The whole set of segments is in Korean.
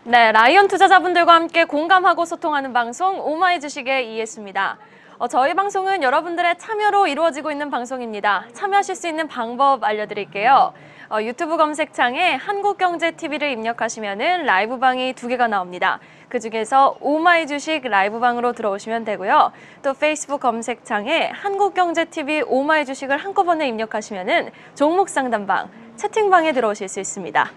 네, 라이언 투자자분들과 함께 공감하고 소통하는 방송 오마이 주식의 이해수입니다. 저희 방송은 여러분들의 참여로 이루어지고 있는 방송입니다. 참여하실 수 있는 방법 알려드릴게요. 유튜브 검색창에 한국경제TV를 입력하시면 라이브방이 2개가 나옵니다. 그중에서 오마이 주식 라이브방으로 들어오시면 되고요. 또 페이스북 검색창에 한국경제TV 오마이 주식을 한꺼번에 입력하시면 종목 상담방, 채팅방에 들어오실 수 있습니다.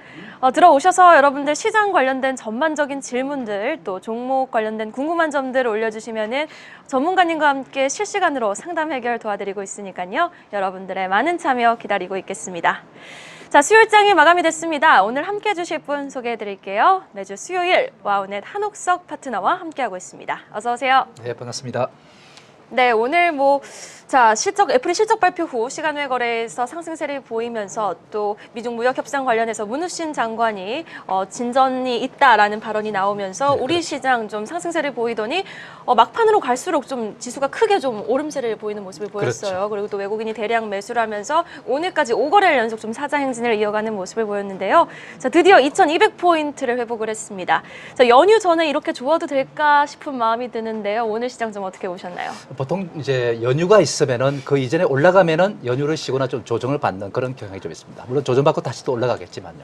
들어오셔서 여러분들 시장 관련된 전반적인 질문들, 또 종목 관련된 궁금한 점들 올려주시면 전문가님과 함께 실시간으로 상담 해결 도와드리고 있으니까요. 여러분들의 많은 참여 기다리고 있겠습니다. 자, 수요일장이 마감이 됐습니다. 오늘 함께 해주실 분 소개해드릴게요. 매주 수요일 와우넷 한옥석 파트너와 함께하고 있습니다. 어서 오세요. 네, 반갑습니다. 네, 오늘 애플이 실적 발표 후 시간 외 거래에서 상승세를 보이면서 또 미중 무역 협상 관련해서 문우신 장관이 진전이 있다라는 발언이 나오면서 네, 우리 그렇죠. 시장 좀 상승세를 보이더니 막판으로 갈수록 좀 지수가 크게 좀 오름세를 보이는 모습을 보였어요. 그렇죠. 그리고 또 외국인이 대량 매수를 하면서 오늘까지 5거래일 연속 좀 사자 행진을 이어가는 모습을 보였는데요. 자, 드디어 2200포인트를 회복을 했습니다. 자, 연휴 전에 이렇게 좋아도 될까 싶은 마음이 드는데요. 오늘 시장 좀 어떻게 보셨나요? 보통 이제 연휴가 있으면은 그 이전에 올라가면은 연휴를 쉬거나 좀 조정을 받는 그런 경향이 좀 있습니다. 물론 조정받고 다시 또 올라가겠지만요.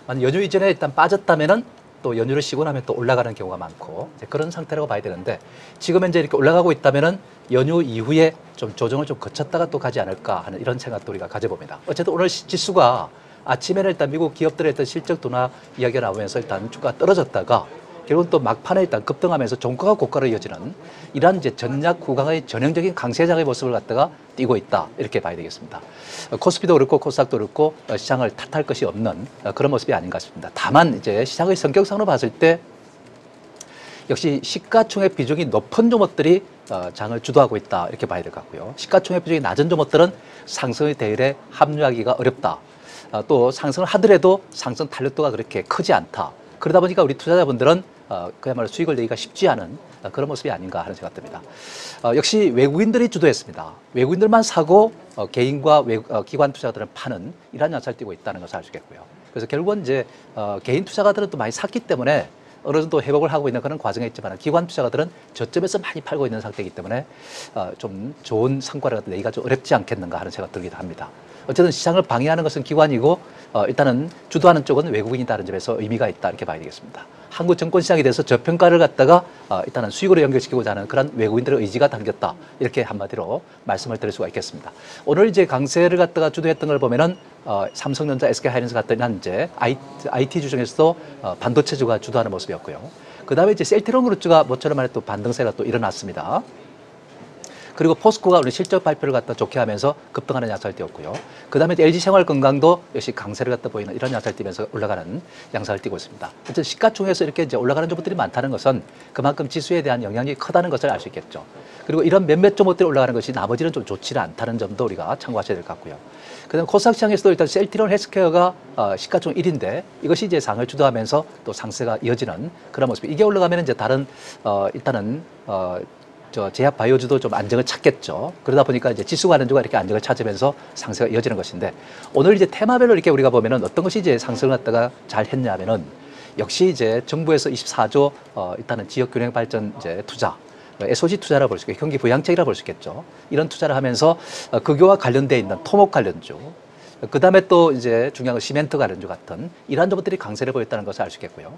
만약 연휴 이전에 일단 빠졌다면은 또 연휴를 쉬고 나면 또 올라가는 경우가 많고 이제 그런 상태라고 봐야 되는데 지금 현재 이렇게 올라가고 있다면은 연휴 이후에 좀 조정을 좀 거쳤다가 또 가지 않을까 하는 이런 생각도 우리가 가져봅니다. 어쨌든 오늘 지수가 아침에는 일단 미국 기업들의 어떤 실적 둔화 이야기가 나오면서 일단 주가가 떨어졌다가 결국은 또 막판에 일단 급등하면서 종가가 고가로 이어지는 이러한 이제 전략 구강의 전형적인 강세장의 모습을 갖다가 띄고 있다 이렇게 봐야 되겠습니다. 코스피도 그렇고 코스닥도 그렇고 시장을 탓할 것이 없는 그런 모습이 아닌가 싶습니다. 다만 이제 시장의 성격상으로 봤을 때 역시 시가총액 비중이 높은 종목들이 장을 주도하고 있다 이렇게 봐야 될 것 같고요. 시가총액 비중이 낮은 종목들은 상승의 대열에 합류하기가 어렵다. 또 상승을 하더라도 상승 탄력도가 그렇게 크지 않다. 그러다 보니까 우리 투자자분들은 그야말로 수익을 내기가 쉽지 않은 그런 모습이 아닌가 하는 생각 듭니다. 역시 외국인들이 주도했습니다. 외국인들만 사고 개인과 기관 투자자들은 파는 이러한 양상을 띠고 있다는 것을 알 수 있겠고요. 그래서 결국은 이제 개인 투자가들은 또 많이 샀기 때문에 어느 정도 회복을 하고 있는 그런 과정에 있지만 기관 투자가들은 저점에서 많이 팔고 있는 상태이기 때문에 좀 좋은 성과를 내기가 좀 어렵지 않겠는가 하는 생각이 들기도 합니다. 어쨌든 시장을 방해하는 것은 기관이고 일단은 주도하는 쪽은 외국인이다는 점에서 의미가 있다 이렇게 봐야 되겠습니다. 한국 정권시장에 대해서 저평가를 갖다가 일단은 수익으로 연결시키고자 하는 그런 외국인들의 의지가 담겼다 이렇게 한마디로 말씀을 드릴 수가 있겠습니다. 오늘 이제 강세를 갖다가 주도했던 걸 보면은 삼성전자, SK하이닉스 같은 현재 IT 주 중에서도 반도체주가 주도하는 모습이었고요. 그 다음에 이제 셀트리온 그룹주가 모처럼 말해 또 반등세가 또 일어났습니다. 그리고 포스코가 우리 실적 발표를 갖다 좋게 하면서 급등하는 양상을 띄웠고요. 그 다음에 LG생활건강도 역시 강세를 갖다 보이는 이런 양상을 띄면서 올라가는 양상을 띄고 있습니다. 어쨌든 시가총액에서 이렇게 이제 올라가는 종목들이 많다는 것은 그만큼 지수에 대한 영향이 크다는 것을 알 수 있겠죠. 그리고 이런 몇몇 종목들이 올라가는 것이 나머지는 좀 좋지 않다는 점도 우리가 참고하셔야 될 것 같고요. 그 다음에 코스닥 시장에서도 일단 셀트리온 헬스케어가 시가총액 1인데 이것이 이제 상을 주도하면서 또 상세가 이어지는 그런 모습이 이게 올라가면 이제 다른 일단은 제약 바이오주도 좀 안정을 찾겠죠. 그러다 보니까 이제 지수 관련주가 이렇게 안정을 찾으면서 상승가 이어지는 것인데 오늘 이제 테마별로 이렇게 우리가 보면은 어떤 것이 이제 상승을 갖다가 잘 했냐면은 역시 이제 정부에서 24조 일단은 지역 균형 발전 이제 투자 SOC 투자라 볼 수 있겠고 경기 부양책이라 볼 수 있겠죠. 이런 투자를 하면서 그거와 관련돼 있는 토목 관련주 그 다음에 또 이제 중요한 건 시멘트 관련주 같은 이러한 종목들이 강세를 보였다는 것을 알 수 있겠고요.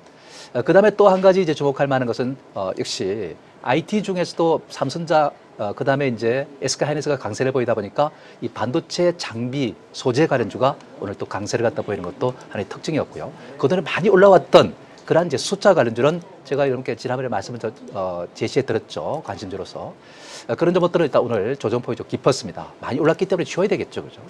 그 다음에 또 한 가지 이제 주목할 만한 것은 역시 IT 중에서도 삼성전자 그 다음에 이제 SK하이닉스가 강세를 보이다 보니까 이 반도체 장비 소재 관련주가 오늘 또 강세를 갖다 보이는 것도 하나의 특징이었고요. 그동안에 많이 올라왔던 그러한 이제 숫자 관련주는 제가 이렇게 지난번에 말씀을 제시해 드렸죠. 관심주로서. 그런 종목들은 일단 오늘 조정폭이 좀 깊었습니다. 많이 올랐기 때문에 쉬어야 되겠죠. 그죠?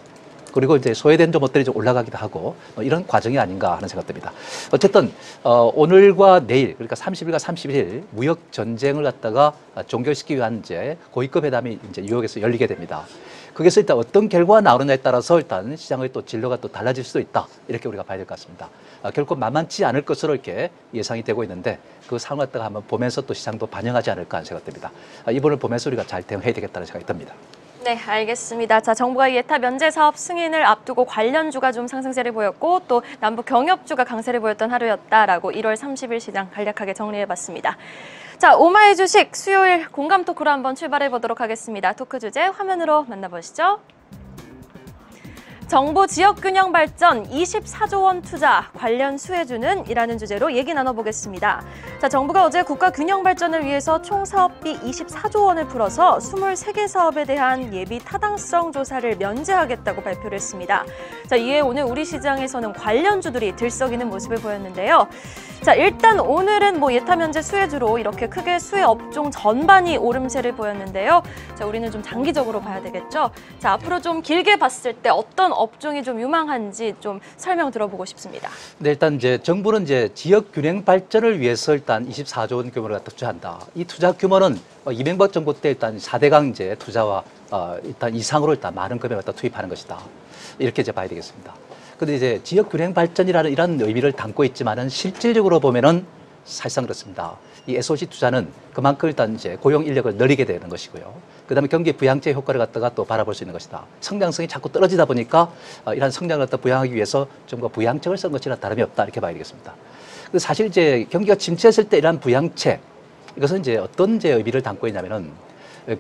그리고 이제 소외된 종목들이 좀 올라가기도 하고 이런 과정이 아닌가 하는 생각 듭니다. 어쨌든 오늘과 내일 그러니까 30일과 31일 무역 전쟁을 갖다가 종결시키기 위한 이제 고위급 회담이 이제 뉴욕에서 열리게 됩니다. 거기서 일단 어떤 결과가 나오느냐에 따라서 일단 시장의 또 진로가 또 달라질 수도 있다 이렇게 우리가 봐야 될 것 같습니다. 결코 만만치 않을 것으로 이렇게 예상이 되고 있는데 그 상황을 갖다가 한번 보면서 또 시장도 반영하지 않을까 하는 생각 듭니다. 이번을 보면서 우리가 잘 대응해야 되겠다는 생각이 듭니다. 네, 알겠습니다. 자, 정부가 예타 면제 사업 승인을 앞두고 관련주가 좀 상승세를 보였고 또 남북 경협주가 강세를 보였던 하루였다라고 1월 30일 시장 간략하게 정리해봤습니다. 자, 오마이 주식 수요일 공감 토크로 한번 출발해 보도록 하겠습니다. 토크 주제 화면으로 만나보시죠. 정부 지역균형 발전 24조 원 투자 관련 수혜주는 이라는 주제로 얘기 나눠보겠습니다. 자, 정부가 어제 국가 균형 발전을 위해서 총 사업비 24조 원을 풀어서 23개 사업에 대한 예비 타당성 조사를 면제하겠다고 발표를 했습니다. 자, 이에 오늘 우리 시장에서는 관련주들이 들썩이는 모습을 보였는데요. 자, 일단 오늘은 예타 면제 수혜주로 이렇게 크게 수혜 업종 전반이 오름세를 보였는데요. 자, 우리는 좀 장기적으로 봐야 되겠죠. 자, 앞으로 좀 길게 봤을 때 어떤 업종이 좀 유망한지 좀 설명 들어보고 싶습니다. 네, 일단 이제 정부는 이제 지역 균형 발전을 위해서 일단 24조 원 규모를 투자한다. 이 투자 규모는 이명박 정부 때 일단 4대강 이제 투자와 일단 이상으로 일단 많은 금액을 갖다 투입하는 것이다. 이렇게 이제 봐야 되겠습니다. 근데 이제 지역 균형 발전이라는 이런 의미를 담고 있지만은 실질적으로 보면은 사실상 그렇습니다. 이 SOC 투자는 그만큼 일단 이제 고용 인력을 늘리게 되는 것이고요. 그다음에 경기 부양제 효과를 갖다가 또 바라볼 수 있는 것이다. 성장성이 자꾸 떨어지다 보니까 이러한 성장을 갖다 부양하기 위해서 정부가 부양책을 쓴 것이나 다름이 없다 이렇게 봐야 되겠습니다. 근데 사실 이제 경기가 침체했을 때 이러한 부양책 이것은 이제 어떤 이제 의미를 담고 있냐면은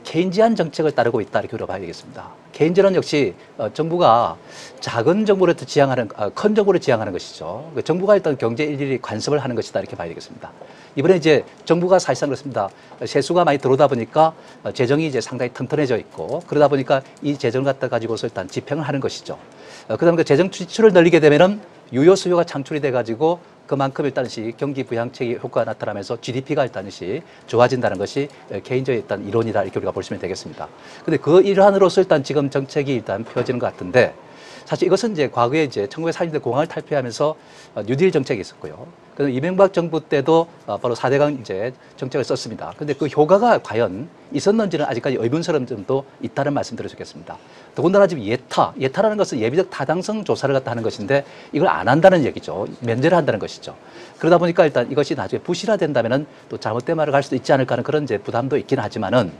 케인지안 정책을 따르고 있다 이렇게 우리가 봐야 되겠습니다. 케인즈는 역시 정부가 작은 정부를 지향하는 큰 정부를 지향하는 것이죠. 정부가 일단 경제 일일이 관습을 하는 것이다 이렇게 봐야 되겠습니다. 이번에 이제 정부가 사실상 그렇습니다. 세수가 많이 들어오다 보니까 재정이 이제 상당히 튼튼해져 있고 그러다 보니까 이 재정을 갖다 가지고서 일단 집행을 하는 것이죠. 그다음에 그 재정 지출을 늘리게 되면은 유효 수요가 창출이 돼 가지고 그만큼 일단시 경기 부양책의 효과가 나타나면서 GDP가 일단시 좋아진다는 것이 개인적인 일단 이론이다 이렇게 우리가 보시면 되겠습니다. 근데 그 일환으로서 일단 지금 정책이 일단 펴지는 것 같은데 사실 이것은 이제 과거에 이제 1940년대 공항을 탈피하면서 뉴딜 정책이 있었고요. 그래서 이명박 정부 때도 바로 4대강 이제 정책을 썼습니다. 근데 그 효과가 과연 있었는지는 아직까지 의문스러운 점도 있다는 말씀 드리겠습니다. 더군다나 지금 예타라는 것은 예비적 타당성 조사를 갖다 하는 것인데 이걸 안 한다는 얘기죠. 면제를 한다는 것이죠. 그러다 보니까 일단 이것이 나중에 부실화된다면은 또 잘못된 말을 할 수도 있지 않을까 하는 그런 이제 부담도 있긴 하지만은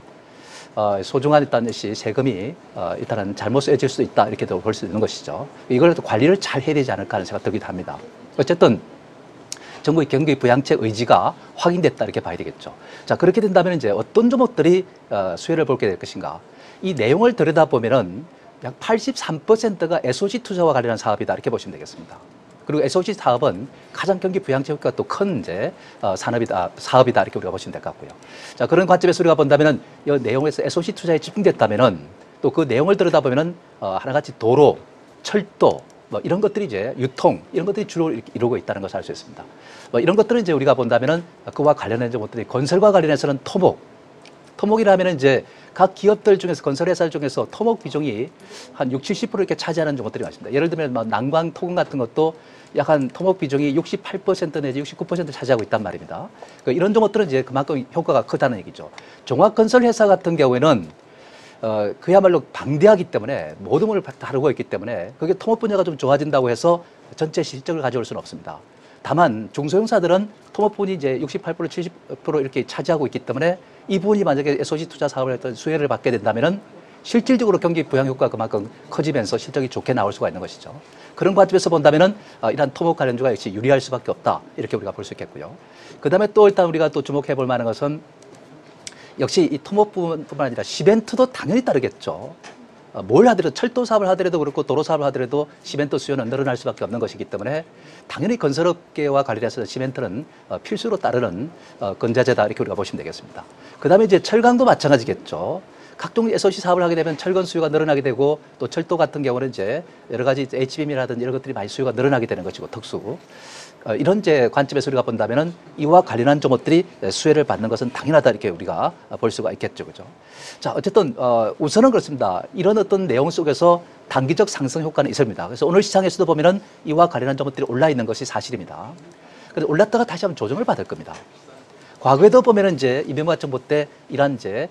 소중한 일단 세금이 일단은 잘못 쓰여질 수도 있다 이렇게도 볼 수 있는 것이죠. 이걸 또 관리를 잘 해야 되지 않을까 하는 생각이 들기도 합니다. 어쨌든 정부의 경기 부양책 의지가 확인됐다 이렇게 봐야 되겠죠. 자, 그렇게 된다면 이제 어떤 종목들이 수혜를 볼게 될 것인가? 이 내용을 들여다보면은 약 83%가 SOC 투자와 관련한 사업이다 이렇게 보시면 되겠습니다. 그리고 SOC 사업은 가장 경기 부양책 효과가 또 큰 이제 사업이다 이렇게 우리가 보시면 될 것 같고요. 자, 그런 관점에서 우리가 본다면은 이 내용에서 SOC 투자에 집중됐다면은 또 그 내용을 들여다보면은 하나같이 도로, 철도 이런 것들이 이제 유통 이런 것들이 주로 이루고 있다는 것을 알 수 있습니다. 이런 것들은 이제 우리가 본다면은 그와 관련된 것들이 건설과 관련해서는 토목이라면은 이제 각 기업들 중에서 건설회사 중에서 토목 비중이 한 60, 70% 이렇게 차지하는 종목들이 많습니다. 예를 들면 난광, 토금 같은 것도 약 한 토목 비중이 68% 내지 69% 차지하고 있단 말입니다. 이런 종목들은 이제 그만큼 효과가 크다는 얘기죠. 종합건설회사 같은 경우에는 그야말로 방대하기 때문에 모든 걸 다루고 있기 때문에 그게 토목 분야가 좀 좋아진다고 해서 전체 실적을 가져올 수는 없습니다. 다만 중소형사들은 토목 부분이 이제 68%, 70% 이렇게 차지하고 있기 때문에 이 부분이 만약에 SOC 투자 사업을 했던 수혜를 받게 된다면은 실질적으로 경기 부양 효과가 그만큼 커지면서 실적이 좋게 나올 수가 있는 것이죠. 그런 관점에서 본다면은 이러한 토목 관련주가 역시 유리할 수밖에 없다 이렇게 우리가 볼 수 있겠고요. 그다음에 또 일단 우리가 또 주목해 볼 만한 것은 역시 이 토목 부분뿐만 아니라 시멘트도 당연히 따르겠죠. 뭘 하더라도 철도 사업을 하더라도 그렇고 도로 사업을 하더라도 시멘트 수요는 늘어날 수밖에 없는 것이기 때문에 당연히 건설업계와 관련해서 시멘트는 필수로 따르는 건자재다 이렇게 우리가 보시면 되겠습니다. 그다음에 이제 철강도 마찬가지겠죠. 각종 SOC 사업을 하게 되면 철근 수요가 늘어나게 되고 또 철도 같은 경우는 이제 여러 가지 HBM이라든지 이런 것들이 많이 수요가 늘어나게 되는 것이고 특수 이런 이제 관점에서 우리가 본다면은 이와 관련한 종목들이 수혜를 받는 것은 당연하다 이렇게 우리가 볼 수가 있겠죠, 그죠? 자, 어쨌든 우선은 그렇습니다. 이런 어떤 내용 속에서 단기적 상승 효과는 있습니다. 그래서 오늘 시장에서도 보면은 이와 관련한 종목들이 올라 있는 것이 사실입니다. 그래서 올랐다가 다시 한번 조정을 받을 겁니다. 과거에도 보면은 이제 이명박 정부 때 이런 이제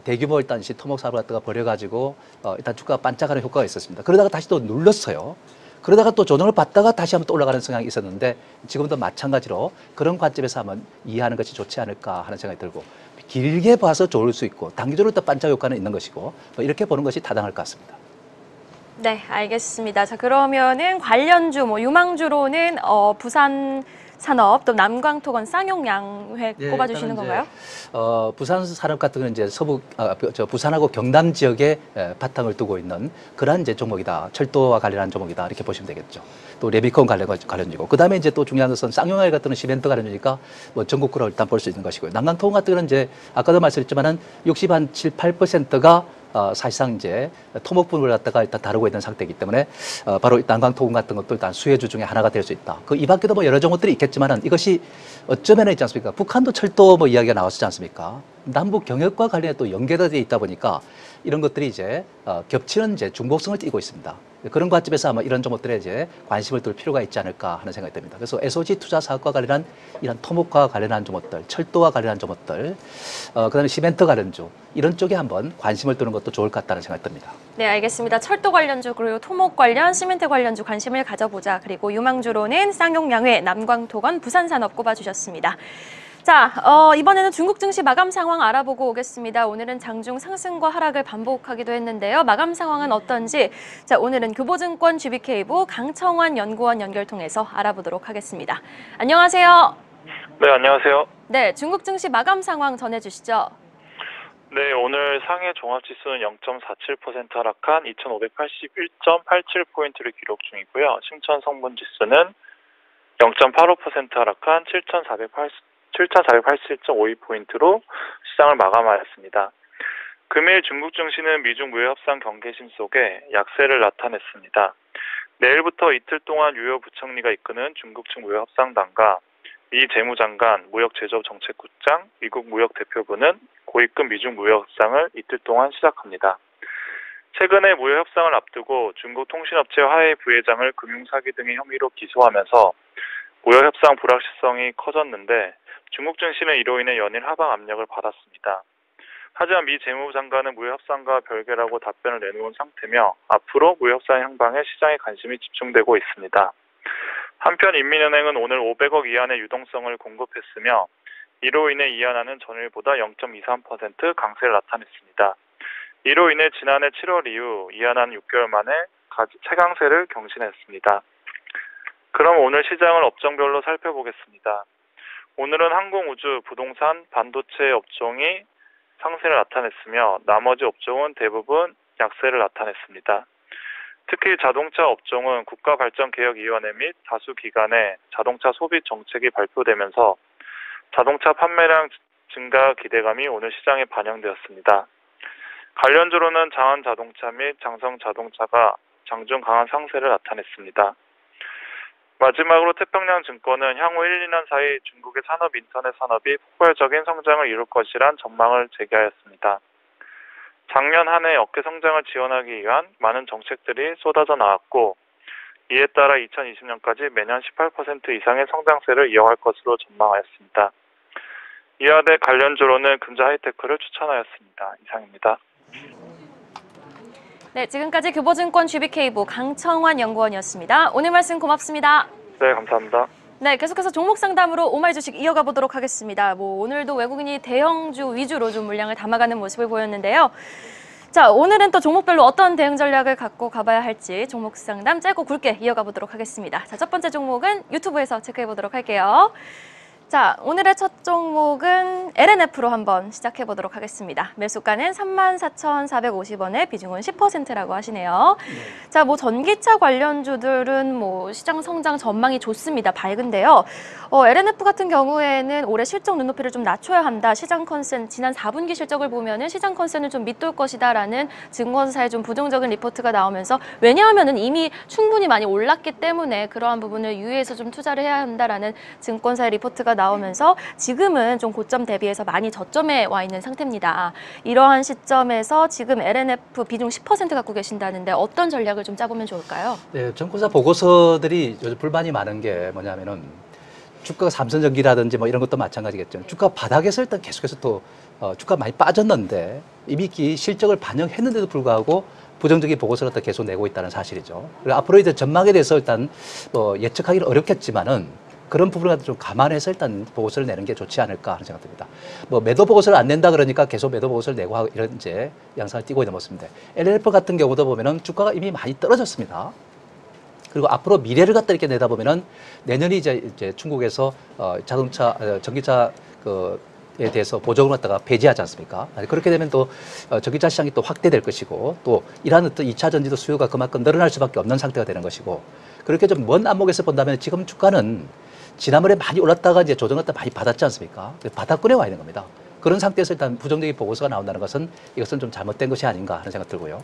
대규모 일단 토목 사업을 갖다가 벌여가지고 일단 주가가 반짝하는 효과가 있었습니다. 그러다가 다시 또 눌렀어요. 그러다가 또 조정을 받다가 다시 한번 또 올라가는 성향이 있었는데 지금도 마찬가지로 그런 관점에서 한번 이해하는 것이 좋지 않을까 하는 생각이 들고 길게 봐서 좋을 수 있고 단기적으로 또 반짝 효과는 있는 것이고 뭐 이렇게 보는 것이 타당할 것 같습니다. 네, 알겠습니다. 자, 그러면은 관련주, 뭐 유망주로는 부산 산업 또 남광토건 쌍용양회 꼽아주시는 건가요? 부산 산업 같은 경우는 이제 부산하고 경남 지역에 바탕을 두고 있는 그러한 이제 종목이다. 철도와 관련한 종목이다. 이렇게 보시면 되겠죠. 또 레비콘 관련주고. 그 다음에 이제 또 중요한 것은 쌍용양회 같은 경우는 시멘트 관련주니까 뭐 전국구로 일단 볼 수 있는 것이고요. 남광토건 같은 경우는 이제 아까도 말씀드렸지만은 67~8%가 사실상 이제 토목 부분을 갖다가 일단 다루고 있는 상태이기 때문에 바로 난광토건 같은 것도 일단 수혜주 중에 하나가 될 수 있다. 이 밖에도 뭐 여러 종목들이 있겠지만은 이것이 어쩌면 있지 않습니까? 북한도 철도 뭐 이야기가 나왔었지 않습니까? 남북 경협과 관련해 또 연계가 되어 있다 보니까 이런 것들이 이제 겹치는 이제 중복성을 띠고 있습니다. 그런 관점에서 아마 이런 종목들에 이제 관심을 둘 필요가 있지 않을까 하는 생각이 듭니다. 그래서 SOG 투자 사업과 관련한 이런 토목과 관련한 종목들, 철도와 관련한 종목들, 그다음에 시멘트 관련주 이런 쪽에 한번 관심을 두는 것도 좋을 것 같다는 생각이 듭니다. 네, 알겠습니다. 철도 관련주 그리고 토목 관련, 시멘트 관련주 관심을 가져보자. 그리고 유망주로는 쌍용양회, 남광토건, 부산산업 꼽아주셨습니다. 자, 이번에는 중국 증시 마감 상황 알아보고 오겠습니다. 오늘은 장중 상승과 하락을 반복하기도 했는데요. 마감 상황은 어떤지 자, 오늘은 교보증권 GBK부 강청환 연구원 연결 통해서 알아보도록 하겠습니다. 안녕하세요. 네, 안녕하세요. 네, 중국 증시 마감 상황 전해주시죠. 네, 오늘 상해 종합지수는 0.47% 하락한 2,581.87포인트를 기록 중이고요. 심천 성분지수는 0.85% 하락한 7,487.52포인트로 시장을 마감하였습니다. 금일 중국 증시는 미중 무역 협상 경계심 속에 약세를 나타냈습니다. 내일부터 이틀 동안 유효 부총리가 이끄는 중국 측 무역 협상단과 미 재무장관, 무역제조정책국장, 미국 무역대표부는 고위급 미중 무역 협상을 이틀 동안 시작합니다. 최근에 무역 협상을 앞두고 중국 통신업체 화웨이 부회장을 금융사기 등의 혐의로 기소하면서 무역 협상 불확실성이 커졌는데 중국 증시는 이로 인해 연일 하방 압력을 받았습니다. 하지만 미 재무장관은 무역 협상과 별개라고 답변을 내놓은 상태며 앞으로 무역 협상 향방에 시장의 관심이 집중되고 있습니다. 한편 인민은행은 오늘 500억 이안의 유동성을 공급했으며 이로 인해 이안화는 전일보다 0.23% 강세를 나타냈습니다. 이로 인해 지난해 7월 이후 이안화는 6개월 만에 최강세를 경신했습니다. 그럼 오늘 시장을 업종별로 살펴보겠습니다. 오늘은 항공우주, 부동산, 반도체 업종이 상세를 나타냈으며 나머지 업종은 대부분 약세를 나타냈습니다. 특히 자동차 업종은 국가발전개혁위원회 및 다수 기관의 자동차 소비 정책이 발표되면서 자동차 판매량 증가 기대감이 오늘 시장에 반영되었습니다. 관련주로는 장한자동차 및 장성자동차가 장중 강한 상세를 나타냈습니다. 마지막으로 태평양증권은 향후 1, 2년 사이 중국의 산업 인터넷 산업이 폭발적인 성장을 이룰 것이란 전망을 제기하였습니다. 작년 한 해 업계 성장을 지원하기 위한 많은 정책들이 쏟아져 나왔고 이에 따라 2020년까지 매년 18% 이상의 성장세를 이어갈 것으로 전망하였습니다. 이와 대 관련주로는 금자하이테크를 추천하였습니다. 이상입니다. 네, 지금까지 교보증권 GBK부 강청환 연구원이었습니다. 오늘 말씀 고맙습니다. 네, 감사합니다. 네, 계속해서 종목 상담으로 오마이 주식 이어가 보도록 하겠습니다. 오늘도 외국인이 대형주 위주로 좀 물량을 담아가는 모습을 보였는데요. 자, 오늘은 또 종목별로 어떤 대응 전략을 갖고 가봐야 할지 종목 상담 짧고 굵게 이어가 보도록 하겠습니다. 자, 첫 번째 종목은 유튜브에서 체크해 보도록 할게요. 자, 오늘의 첫 종목은 LNF로 한번 시작해 보도록 하겠습니다. 매수가는 34,450원에 비중은 10%라고 하시네요. 자, 전기차 관련주들은 시장 성장 전망이 좋습니다. 밝은데요. LNF 같은 경우에는 올해 실적 눈높이를 좀 낮춰야 한다. 시장 컨센 지난 4분기 실적을 보면은 시장 컨센을 좀 밑돌 것이다라는 증권사의 좀 부정적인 리포트가 나오면서 왜냐하면은 이미 충분히 많이 올랐기 때문에 그러한 부분을 유의해서 좀 투자를 해야 한다라는 증권사의 리포트가 나오면서 지금은 좀 고점 대비해서 많이 저점에 와 있는 상태입니다. 이러한 시점에서 지금 LNF 비중 10% 갖고 계신다는데 어떤 전략을 좀 짜보면 좋을까요? 네, 증권사 보고서들이 요즘 불만이 많은 게 뭐냐면은 주가가 삼성전기라든지 이런 것도 마찬가지겠죠. 주가 바닥에서 일단 계속해서 또 주가 많이 빠졌는데 이미 실적을 반영했는데도 불구하고 부정적인 보고서를 계속 내고 있다는 사실이죠. 그리고 앞으로 이제 전망에 대해서 일단 예측하기는 어렵겠지만은 그런 부분을 좀 감안해서 일단 보고서를 내는 게 좋지 않을까 하는 생각됩니다. 뭐 매도 보고서를 안 낸다 그러니까 계속 매도 보고서를 내고 하고 이런 이제 양상을 띠고 있는 모습인데 LLF 같은 경우도 보면은 주가가 이미 많이 떨어졌습니다. 그리고 앞으로 미래를 갖다 이렇게 내다보면은 내년이 이제 중국에서 자동차, 전기차 에 대해서 보조금을 갖다가 배제하지 않습니까? 그렇게 되면 또 전기차 시장이 또 확대될 것이고 또 이러한 어떤 2차 전지도 수요가 그만큼 늘어날 수밖에 없는 상태가 되는 것이고 그렇게 좀 먼 안목에서 본다면 지금 주가는 지난번에 많이 올랐다가 이제 조정했다 많이 받았지 않습니까? 바닥권에 와 있는 겁니다. 그런 상태에서 일단 부정적인 보고서가 나온다는 것은 이것은 좀 잘못된 것이 아닌가 하는 생각 들고요.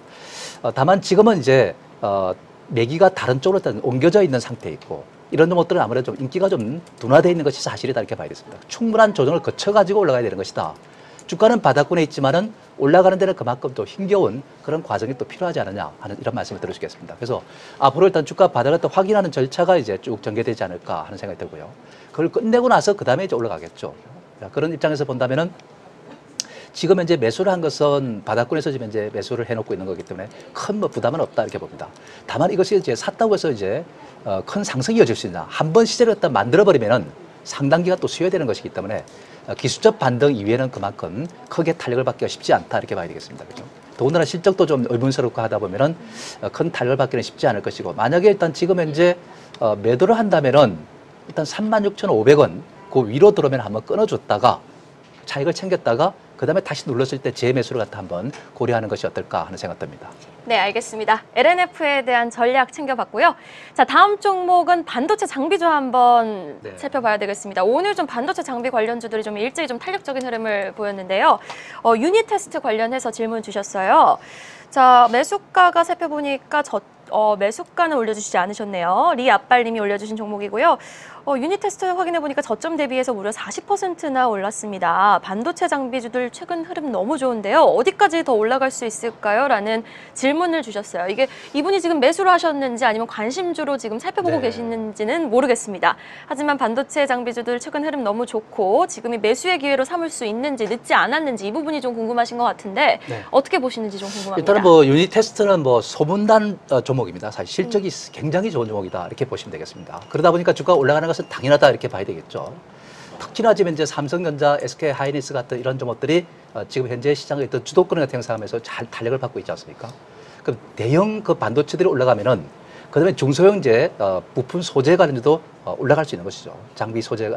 다만 지금은 이제 매기가 다른 쪽으로 일단 옮겨져 있는 상태에 있고 이런 것들은 아무래도 좀 인기가 좀 둔화되어 있는 것이 사실이다 이렇게 봐야 되겠습니다. 충분한 조정을 거쳐가지고 올라가야 되는 것이다. 주가는 바닥권에 있지만은 올라가는 데는 그만큼 또 힘겨운 그런 과정이 또 필요하지 않느냐 하는 이런 말씀을 드려주겠습니다. 그래서 앞으로 일단 주가 바닥을 또 확인하는 절차가 이제 쭉 전개되지 않을까 하는 생각이 들고요. 그걸 끝내고 나서 그 다음에 이제 올라가겠죠. 그런 입장에서 본다면은 지금 현재 매수를 한 것은 바닥권에서 지금 현재 매수를 해놓고 있는 거기 때문에 큰 뭐 부담은 없다 이렇게 봅니다. 다만 이것이 이제 샀다고 해서 이제 큰 상승이 이어질 수 있나. 한번 시세를 갖다 만들어버리면은 상당기가 또 수여되는 것이기 때문에 기술적 반등 이외에는 그만큼 크게 탄력을 받기가 쉽지 않다 이렇게 봐야 되겠습니다. 그죠? 더군다나 실적도 좀 의문스럽고 하다 보면은 큰 탄력을 받기는 쉽지 않을 것이고 만약에 일단 지금 현재 매도를 한다면은 일단 36,500원 그 위로 들어오면 한번 끊어줬다가 차익을 챙겼다가 그 다음에 다시 눌렀을 때 재매수를 갖다 한번 고려하는 것이 어떨까 하는 생각 듭니다. 네, 알겠습니다. LNF에 대한 전략 챙겨봤고요. 자, 다음 종목은 반도체 장비주 한번 살펴봐야 되겠습니다. 오늘 좀 반도체 장비 관련주들이 좀 일제히 좀 탄력적인 흐름을 보였는데요. 유닛 테스트 관련해서 질문 주셨어요. 자, 매수가가 살펴보니까 매수가는 올려주시지 않으셨네요. 리아빨님이 올려주신 종목이고요. 유닛 테스트 확인해보니까 저점 대비해서 무려 40%나 올랐습니다. 반도체 장비주들 최근 흐름 너무 좋은데요. 어디까지 더 올라갈 수 있을까요? 라는 질문을 주셨어요. 이게 이분이 지금 매수를 하셨는지 아니면 관심주로 지금 살펴보고 계시는지는 모르겠습니다. 하지만 반도체 장비주들 최근 흐름 너무 좋고 지금이 매수의 기회로 삼을 수 있는지 늦지 않았는지 이 부분이 좀 궁금하신 것 같은데 어떻게 보시는지 좀 궁금합니다. 일단은 뭐 유닛 테스트는 뭐 소문난 종목입니다. 사실 실적이 굉장히 좋은 종목이다 이렇게 보시면 되겠습니다. 그러다 보니까 주가가 올라가는 것은 당연하다 이렇게 봐야 되겠죠. 특히나 지금 이제 삼성전자, SK 하이닉스 같은 이런 종목들이 지금 현재 시장의 어떤 주도권을 같은 행사하면서 잘 탄력을 받고 있지 않습니까? 그럼 대형 그 반도체들이 올라가면은 그다음에 중소형 이제 부품 소재 관련주도 올라갈 수 있는 것이죠. 장비 소재,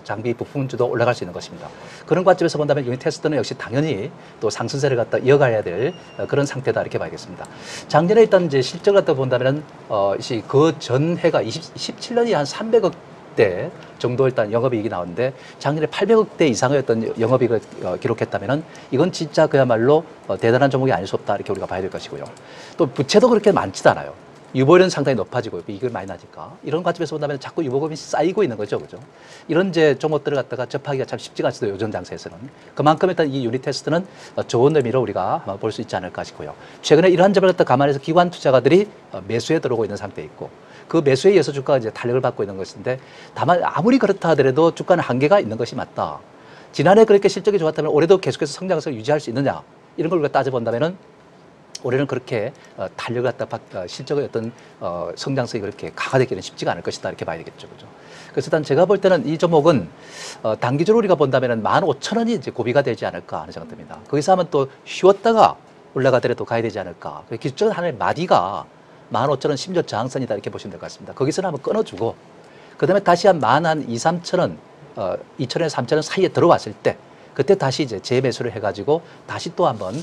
장비 부품주도 올라갈 수 있는 것입니다. 그런 관점에서 본다면 유닛 테스트는 역시 당연히 또 상승세를 갖다 이어가야 될 그런 상태다 이렇게 봐야겠습니다. 작년에 일단 이제 실적을 갖다 본다면은 그 전해가 17년이 한 300억 대 정도 일단 영업이익이 나오는데 작년에 800억대 이상의 어떤 영업이익을 기록했다면은 이건 진짜 그야말로 대단한 종목이 아닐 수 없다 이렇게 우리가 봐야 될 것이고요. 또 부채도 그렇게 많지도 않아요. 유보율은 상당히 높아지고 이익을 많이 나니까 이런 관점에서 본다면 자꾸 유보금이 쌓이고 있는 거죠, 그죠? 이런 이제 종목들을 갖다가 접하기가 참 쉽지가 않습니다. 요즘 장세에서는 그만큼 일단 이 유닛 테스트는 좋은 의미로 우리가 볼 수 있지 않을까 싶고요. 최근에 이러한 점을 갖다 감안해서 기관 투자가들이 매수에 들어오고 있는 상태에 있고 그 매수에 의해서 주가가 이제 탄력을 받고 있는 것인데 다만 아무리 그렇다 하더라도 주가는 한계가 있는 것이 맞다. 지난해 그렇게 실적이 좋았다면 올해도 계속해서 성장성을 유지할 수 있느냐 이런 걸 우리가 따져본다면은. 올해는 그렇게 탄력을 갖다 실적의 어떤 성장성이 그렇게 강화되기는 쉽지가 않을 것이다 이렇게 봐야 되겠죠, 그죠? 그래서 일단 제가 볼 때는 이 종목은 단기적으로 우리가 본다면은 15,000원이 이제 고비가 되지 않을까 하는 생각됩니다. 거기서 하면 또 쉬었다가 올라가더라도 가야 되지 않을까. 기술적인 하나의 마디가 15,000원 심지어 저항선이다 이렇게 보시면 될 것 같습니다. 거기서는 한번 끊어주고 그다음에 다시 한 12,000원, 2,000원에서 3,000원 사이에 들어왔을 때. 그때 다시 이제 재매수를 해가지고 다시 또 한번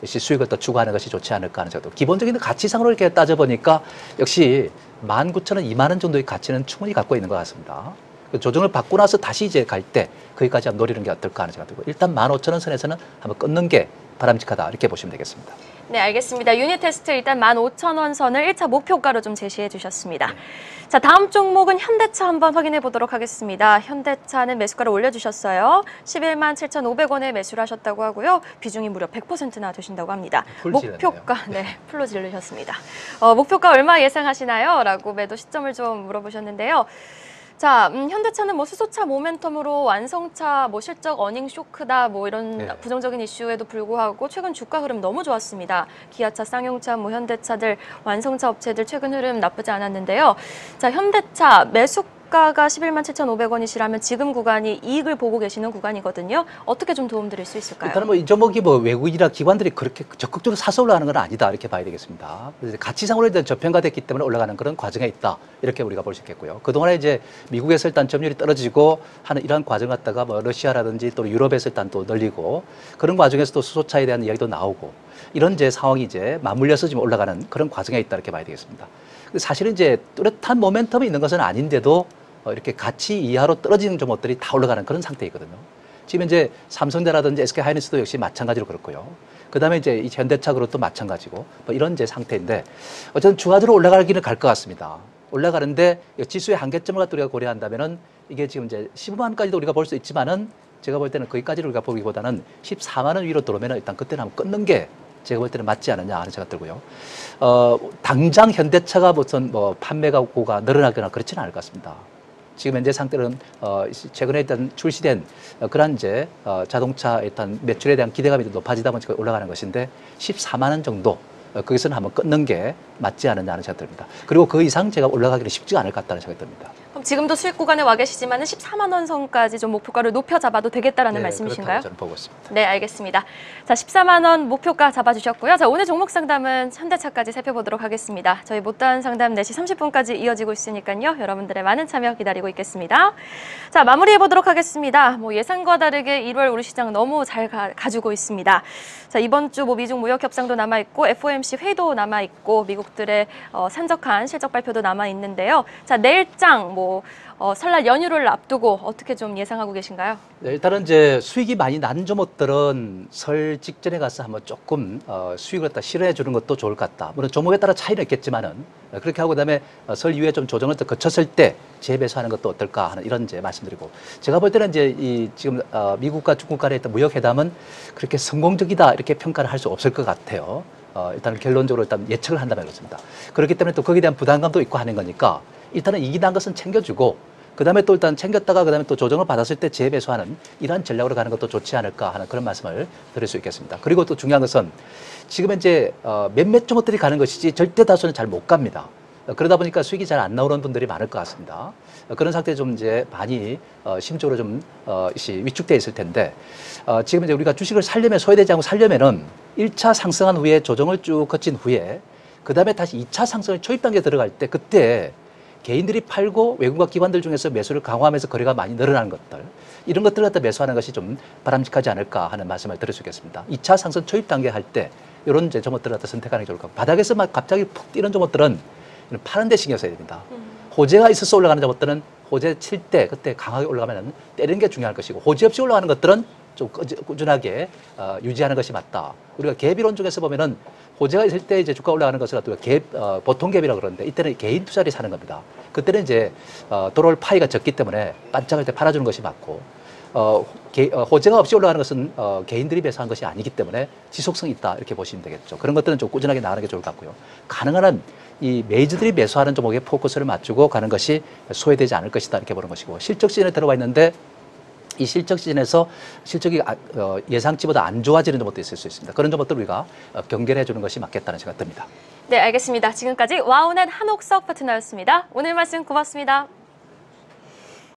수익을 또 추구하는 것이 좋지 않을까 하는 생각도. 기본적인 가치상으로 이렇게 따져보니까 역시 19,000원, 2만 원 정도의 가치는 충분히 갖고 있는 것 같습니다. 조정을 받고 나서 다시 이제 갈 때 거기까지 한번 노리는 게 어떨까 하는 생각도 들고 일단 15,000원 선에서는 한번 끊는 게 바람직하다 이렇게 보시면 되겠습니다. 네, 알겠습니다. 유닛 테스트 일단 15,000원 선을 1차 목표가로 좀 제시해 주셨습니다. 자, 다음 종목은 현대차 한번 확인해 보도록 하겠습니다. 현대차는 매수가를 올려주셨어요. 11만 7,500원에 매수를 하셨다고 하고요. 비중이 무려 100%나 되신다고 합니다. 목표가, 풀로 지르셨습니다. 목표가 얼마 예상하시나요? 라고 매도 시점을 좀 물어보셨는데요. 자, 현대차는 뭐 수소차 모멘텀으로 완성차 뭐 실적 어닝 쇼크다 뭐 이런 부정적인 이슈에도 불구하고 최근 주가 흐름 너무 좋았습니다. 기아차, 쌍용차, 현대차들 완성차 업체들 최근 흐름 나쁘지 않았는데요. 자, 현대차 매수 주가가 11만 7,500원이시라면 지금 구간이 이익을 보고 계시는 구간이거든요. 어떻게 좀 도움드릴 수 있을까요? 일단은 뭐 이 종목이 뭐 외국이나 기관들이 그렇게 적극적으로 사서 올라가는 건 아니다 이렇게 봐야 되겠습니다. 그래서 가치상으로 일단 저평가됐기 때문에 올라가는 그런 과정에 있다 이렇게 우리가 볼 수 있겠고요. 그동안에 이제 미국에서 일단 점유율이 떨어지고 하는 이런 과정 갖다가 뭐 러시아라든지 또 유럽에서 일단 또 늘리고 그런 과정에서 또 수소차에 대한 이야기도 나오고 이런 이제 상황이 이제 맞물려서 지금 올라가는 그런 과정에 있다 이렇게 봐야 되겠습니다. 사실은 이제 뚜렷한 모멘텀이 있는 것은 아닌데도 이렇게 가치 이하로 떨어지는 종목들이 다 올라가는 그런 상태이거든요. 지금 이제 삼성대라든지 SK하이닉스도 역시 마찬가지로 그렇고요. 그다음에 이제 이 현대차 그룹도 마찬가지고 뭐 이런 이제 상태인데 어쨌든 주가적으로 올라가기는 갈 것 같습니다. 올라가는데 지수의 한계점을 갖다 우리가 고려한다면은 이게 지금 이제 15만 원까지도 우리가 볼 수 있지만은 제가 볼 때는 거기까지를 우리가 보기보다는 14만 원 위로 들어오면은 일단 그때는 한번 끊는 게 제가 볼 때는 맞지 않느냐 하는 생각 들고요. 당장 현대차가 무슨 뭐 판매가 고가 늘어나거나 그렇지는 않을 것 같습니다. 지금 현재 상태는 최근에 일단 출시된 그런 이제 자동차 일단 매출에 대한 기대감이 높아지다 보니까 올라가는 것인데 14만 원 정도 거기서는 한번 끊는 게 맞지 않느냐 하는 생각 듭니다. 그리고 그 이상 제가 올라가기는 쉽지가 않을 것 같다는 생각이 듭니다. 그럼 지금도 수익 구간에 와 계시지만 14만 원 선까지 좀 목표가를 높여 잡아도 되겠다라는 말씀이신가요? 그렇다고 저는 보고 있습니다. 네, 알겠습니다. 자, 14만 원 목표가 잡아주셨고요. 자, 오늘 종목 상담은 현대차까지 살펴보도록 하겠습니다. 저희 못다한 상담 4시 30분까지 이어지고 있으니까요. 여러분들의 많은 참여 기다리고 있겠습니다. 자, 마무리해보도록 하겠습니다. 뭐 예상과 다르게 1월 우리 시장 너무 잘 가지고 있습니다. 자, 이번 주 뭐 미중 무역 협상도 남아있고 FOMC 회의도 남아있고 미국들의 산적한 실적 발표도 남아있는데요. 자, 내일장 설날 연휴를 앞두고 어떻게 좀 예상하고 계신가요? 네, 일단은 이제 수익이 많이 난 종목들은 설 직전에 가서 한번 조금 수익을 갖다 실현해 주는 것도 좋을 것 같다. 물론 종목에 따라 차이는 있겠지만은 그렇게 하고 그다음에 설 이후에 좀 조정을 더 거쳤을 때 재배수하는 것도 어떨까 하는 이런 이제 말씀드리고 제가 볼 때는 이제 이 지금 미국과 중국 간의 있던 무역 회담은 그렇게 성공적이다 이렇게 평가를 할 수 없을 것 같아요. 일단 결론적으로 일단 예측을 한다면 그렇습니다. 그렇기 때문에 또 거기에 대한 부담감도 있고 하는 거니까 일단은 이기는 것은 챙겨주고 그다음에 또 일단 챙겼다가 그다음에 또 조정을 받았을 때 재배수하는 이러한 전략으로 가는 것도 좋지 않을까 하는 그런 말씀을 드릴 수 있겠습니다. 그리고 또 중요한 것은 지금 현재 몇몇 종목들이 가는 것이지 절대 다수는 잘 못 갑니다. 그러다 보니까 수익이 잘 안 나오는 분들이 많을 것 같습니다. 그런 상태에 좀 이제 많이 심적으로 좀 위축돼 있을 텐데 지금 이제 우리가 주식을 살려면 소외되지 않고 살려면은 1차 상승한 후에 조정을 쭉 거친 후에 그다음에 다시 2차 상승의 초입 단계에 들어갈 때 그때 개인들이 팔고 외국과 기관들 중에서 매수를 강화하면서 거래가 많이 늘어나는 것들 이런 것들을 갖다 매수하는 것이 좀 바람직하지 않을까 하는 말씀을 드릴 수 있겠습니다. 2차 상승 초입 단계 할 때 이런 이제 종목들을 갖다 선택하는 게 좋을 것 같고 바닥에서 막 갑자기 푹 뛰는 종목들은 파는 데 신경 써야 됩니다. 호재가 있어서 올라가는 종목들은 호재 칠 때 그때 강하게 올라가면 때리는 게 중요할 것이고 호재 없이 올라가는 것들은 좀 꾸준하게 유지하는 것이 맞다. 우리가 갭이론 중에서 보면은 호재가 있을 때 이제 주가 올라가는 것을 갖다가 갭, 보통 갭이라고 그러는데 이때는 개인 투자리 사는 겁니다. 그때는 이제 돌아올 파이가 적기 때문에 반짝할 때 팔아주는 것이 맞고 호재가 없이 올라가는 것은 개인들이 매수한 것이 아니기 때문에 지속성이 있다 이렇게 보시면 되겠죠. 그런 것들은 좀 꾸준하게 나가는 게 좋을 것 같고요. 가능한 한 이 메이저들이 매수하는 종목에 포커스를 맞추고 가는 것이 소외되지 않을 것이다 이렇게 보는 것이고 실적 시즌에 들어와 있는데 이 실적 시즌에서 실적이 예상치보다 안 좋아지는 종목도 있을 수 있습니다. 그런 종목들 우리가 경계를 해주는 것이 맞겠다는 생각 듭니다. 네, 알겠습니다. 지금까지 와우넷 한옥석 파트너였습니다. 오늘 말씀 고맙습니다.